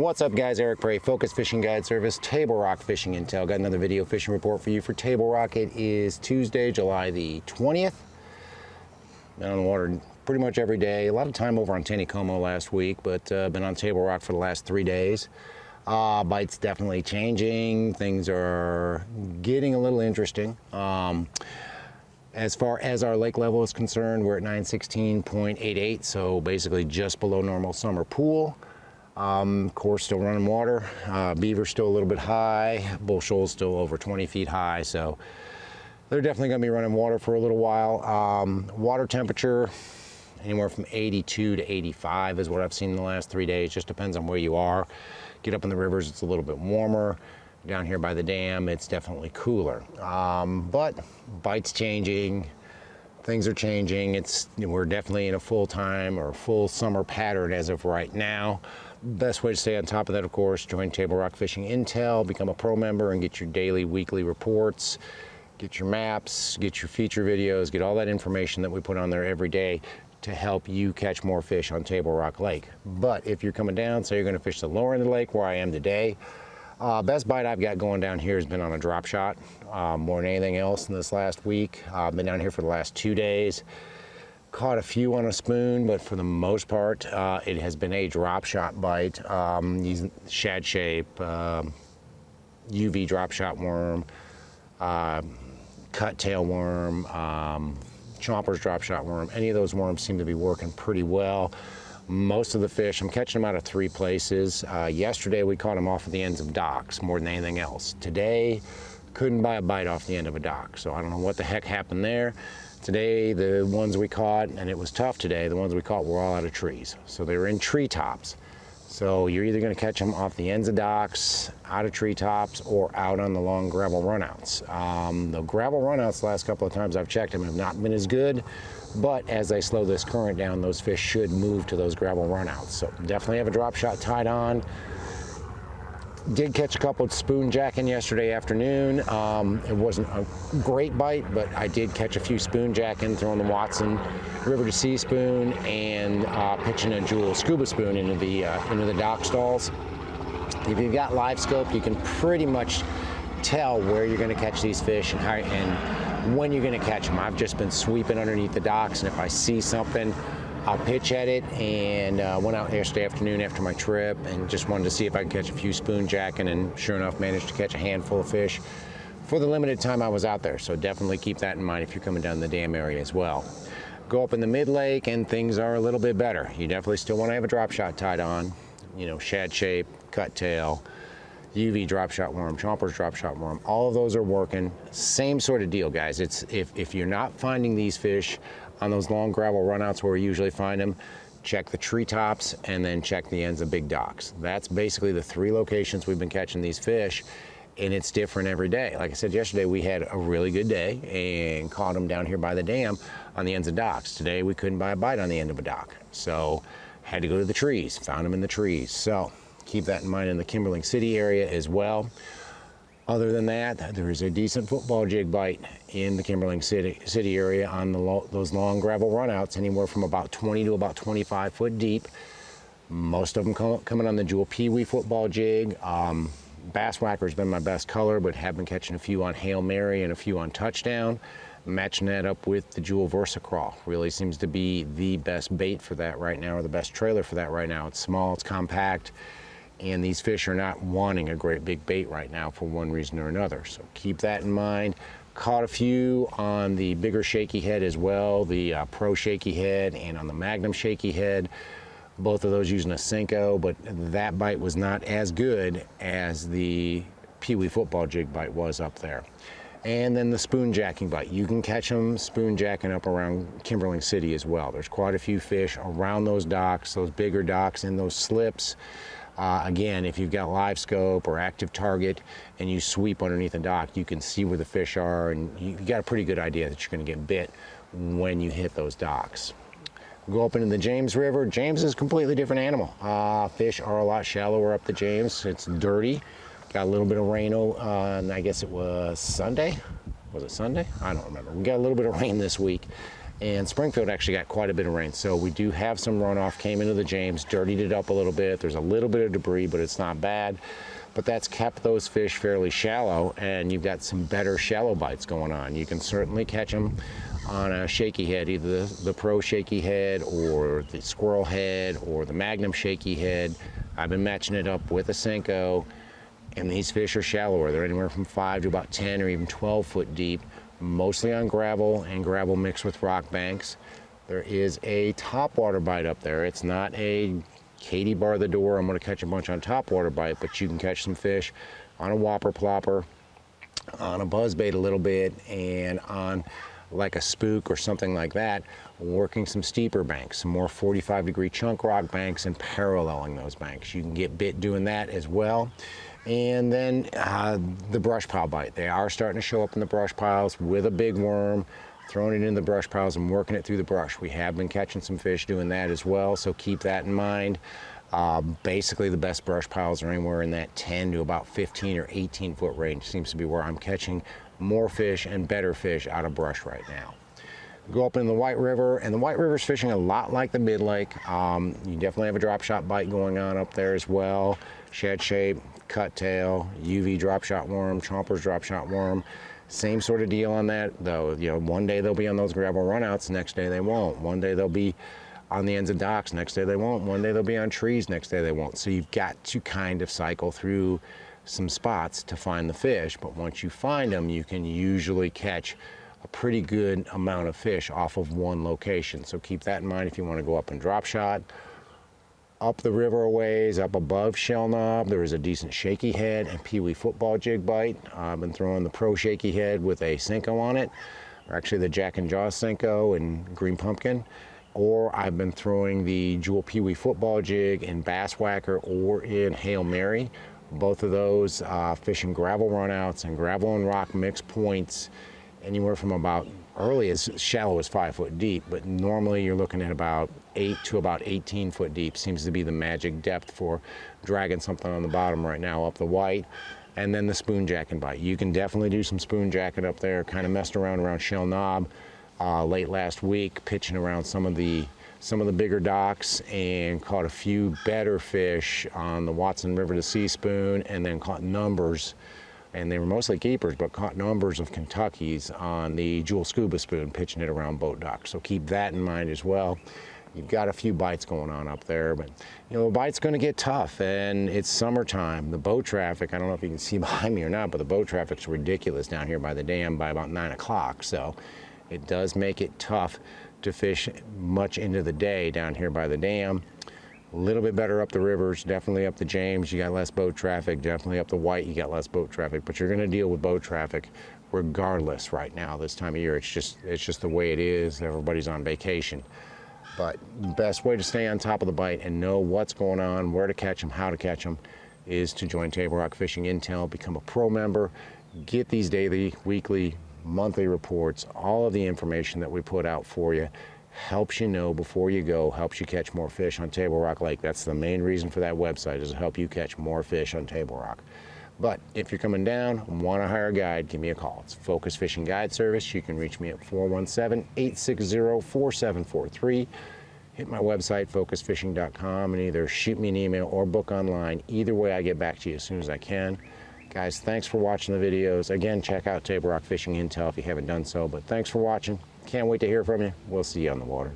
What's up, guys? Eric Prey, Focus Fishing Guide Service, Table Rock Fishing Intel. Got another video fishing report for you for Table Rock. It is Tuesday, July the 20th. Been on the water pretty much every day. A lot of time over on Taneycomo last week, but been on Table Rock for the last 3 days. Bites definitely changing. Things are getting a little interesting. As far as our lake level is concerned, we're at 916.88, so basically just below normal summer pool. Of course, still running water. Beaver's still a little bit high. Bull shoal's still over 20 feet high, so they're definitely going to be running water for a little while. Water temperature, anywhere from 82 to 85 is what I've seen in the last 3 days. Just depends on where you are. Get up in the rivers, it's a little bit warmer. Down here by the dam, it's definitely cooler. But bites changing. Things are changing. We're definitely in a full-time or full summer pattern as of right now. Best way to stay on top of that, of course, join Table Rock Fishing Intel, become a pro member and get your daily, weekly reports, get your maps, get your feature videos, get all that information that we put on there every day to help you catch more fish on Table Rock Lake. But if you're coming down, say you're going to fish the lower end of the lake where I am today, best bite I've got going down here has been on a drop shot more than anything else in this last week. I've been down here for the last 2 days. Caught a few on a spoon, but for the most part, it has been a drop shot bite using shad shape, UV drop shot worm, cut tail worm, chomper's drop shot worm. Any of those worms seem to be working pretty well. Most of the fish, I'm catching them out of 3 places. Yesterday we caught them off of the ends of docks more than anything else. Today, couldn't buy a bite off the end of a dock, so I don't know what the heck happened there. Today, the ones we caught, and it was tough today, the ones we caught were all out of trees. So they were in treetops. So you're either gonna catch them off the ends of docks, out of treetops, or out on the long gravel runouts. The gravel runouts, the last couple of times I've checked them, have not been as good, but as I slow this current down, those fish should move to those gravel runouts. So definitely have a drop shot tied on. Did catch a couple of spoon jacking yesterday afternoon. It wasn't a great bite, but I did catch a few spoon jacking, throwing the Watson River to Sea spoon and pitching a Jewel scuba spoon into the dock stalls. If you've got live scope, you can pretty much tell where you're going to catch these fish and when you're going to catch them. I've just been sweeping underneath the docks, and if I see something, I'll pitch at it, and went out yesterday afternoon after my trip and just wanted to see if I could catch a few spoon jacking, and sure enough managed to catch a handful of fish for the limited time I was out there. So definitely keep that in mind if you're coming down the dam area as well. Go up in the mid-lake and things are a little bit better. You definitely still want to have a drop shot tied on, you know, shad shape, cut tail, UV drop shot worm, chomper's drop shot worm, all of those are working. Same sort of deal, guys. It's if you're not finding these fish on those long gravel runouts where we usually find them, check the treetops and then check the ends of big docks. That's basically the 3 locations we've been catching these fish, and it's different every day. Like I said yesterday, we had a really good day and caught them down here by the dam on the ends of docks. Today we couldn't buy a bite on the end of a dock, so had to go to the trees, found them in the trees. So keep that in mind in the Kimberling City area as well. Other than that, there is a decent football jig bite in the Kimberling City area on those long gravel runouts, anywhere from about 20 to about 25 foot deep. Most of them coming on the Jewel Pee-wee football jig. Bass Whacker's been my best color, but have been catching a few on Hail Mary and a few on Touchdown. Matching that up with the Jewel Versacrawl. Really seems to be the best bait for that right now, or the best trailer for that right now. It's small, it's compact, and these fish are not wanting a great big bait right now for one reason or another. So keep that in mind. Caught a few on the bigger shaky head as well, the Pro shaky head and on the Magnum shaky head. Both of those using a Senko, but that bite was not as good as the Pee-wee football jig bite was up there. And then the spoon jacking bite. You can catch them spoon jacking up around Kimberling City as well. There's quite a few fish around those docks, those bigger docks in those slips. Again, if you've got live scope or active target and you sweep underneath a dock, you can see where the fish are, and you got a pretty good idea that you're going to get bit when you hit those docks. Go up into the James River. James is a completely different animal. Fish are a lot shallower up the James. It's dirty. Got a little bit of rain on, I guess it was Sunday. Was it Sunday? I don't remember. We got a little bit of rain this week, And Springfield actually got quite a bit of rain, so we do have some runoff, came into the James, dirtied it up a little bit. There's a little bit of debris, but it's not bad. But that's kept those fish fairly shallow, and you've got some better shallow bites going on. You can certainly catch them on a shaky head, either the Pro shaky head or the squirrel head or the Magnum shaky head. I've been matching it up with a Senko, and these fish are shallower. They're anywhere from 5 to about 10 or even 12 foot deep, mostly on gravel and gravel mixed with rock banks. There is a topwater bite up there. It's not a Katie bar the door, I'm going to catch a bunch on topwater bite, but you can catch some fish on a whopper plopper, on a buzzbait a little bit, and on like a spook or something like that, working some steeper banks, some more 45-degree chunk rock banks and paralleling those banks. You can get bit doing that as well. And then the brush pile bite. They are starting to show up in the brush piles with a big worm, throwing it in the brush piles and working it through the brush. We have been catching some fish doing that as well, so keep that in mind. Basically, the best brush piles are anywhere in that 10 to about 15 or 18 foot range. Seems to be where I'm catching more fish and better fish out of brush right now. Go up in the White River, and the White River's fishing a lot like the Mid Lake. You definitely have a drop shot bite going on up there as well. Shed shape, cut tail, UV drop shot worm, Chomper's drop shot worm. Same sort of deal on that, though. You know, one day they'll be on those gravel runouts, next day they won't. One day they'll be on the ends of docks, next day they won't. One day they'll be on trees, next day they won't. So you've got to kind of cycle through some spots to find the fish, but once you find them, you can usually catch a pretty good amount of fish off of one location. So keep that in mind if you want to go up and drop shot. Up the river a ways, up above Shell Knob, there is a decent shaky head and peewee football jig bite. I've been throwing the Pro shaky head with a Senko on it, or actually the Jack and Jaws Senko and Green Pumpkin. Or I've been throwing the Jewel peewee football jig in Bass Whacker or in Hail Mary. Both of those fishing gravel runouts and gravel and rock mixed points, anywhere from about early as shallow as 5 foot deep, but normally you're looking at about 8 to about 18 foot deep. Seems to be the magic depth for dragging something on the bottom right now up the White. And then the spoon jacking bite. You can definitely do some spoon jacking up there. Kind of messed around Shell Knob late last week, pitching around some of the bigger docks, and caught a few better fish on the Watson River to Sea Spoon, and then caught numbers, and they were mostly keepers, but caught numbers of Kentuckys on the Jewel Scuba Spoon, pitching it around boat docks. So keep that in mind as well. You've got a few bites going on up there, but you know, the bite's going to get tough, and it's summertime. The boat traffic, I don't know if you can see behind me or not, but the boat traffic's ridiculous down here by the dam by about 9 o'clock. So it does make it tough to fish much into the day down here by the dam. A little bit better up the rivers, definitely up the James, you got less boat traffic. Definitely up the White, you got less boat traffic, but you're going to deal with boat traffic regardless right now this time of year. It's just the way it is. Everybody's on vacation. But the best way to stay on top of the bite and know what's going on, where to catch them, how to catch them, is to join Table Rock Fishing Intel, become a pro member, get these daily, weekly, monthly reports. All of the information that we put out for you helps you know before you go, helps you catch more fish on Table Rock Lake. That's the main reason for that website, is to help you catch more fish on Table Rock. But if you're coming down and want to hire a guide, give me a call. It's Focus Fishing Guide Service. You can reach me at 417-860-4743. Hit my website, focusfishing.com, and either shoot me an email or book online. Either way, I get back to you as soon as I can. Guys, thanks for watching the videos. Again, check out Table Rock Fishing Intel if you haven't done so, but thanks for watching. Can't wait to hear from you. We'll see you on the water.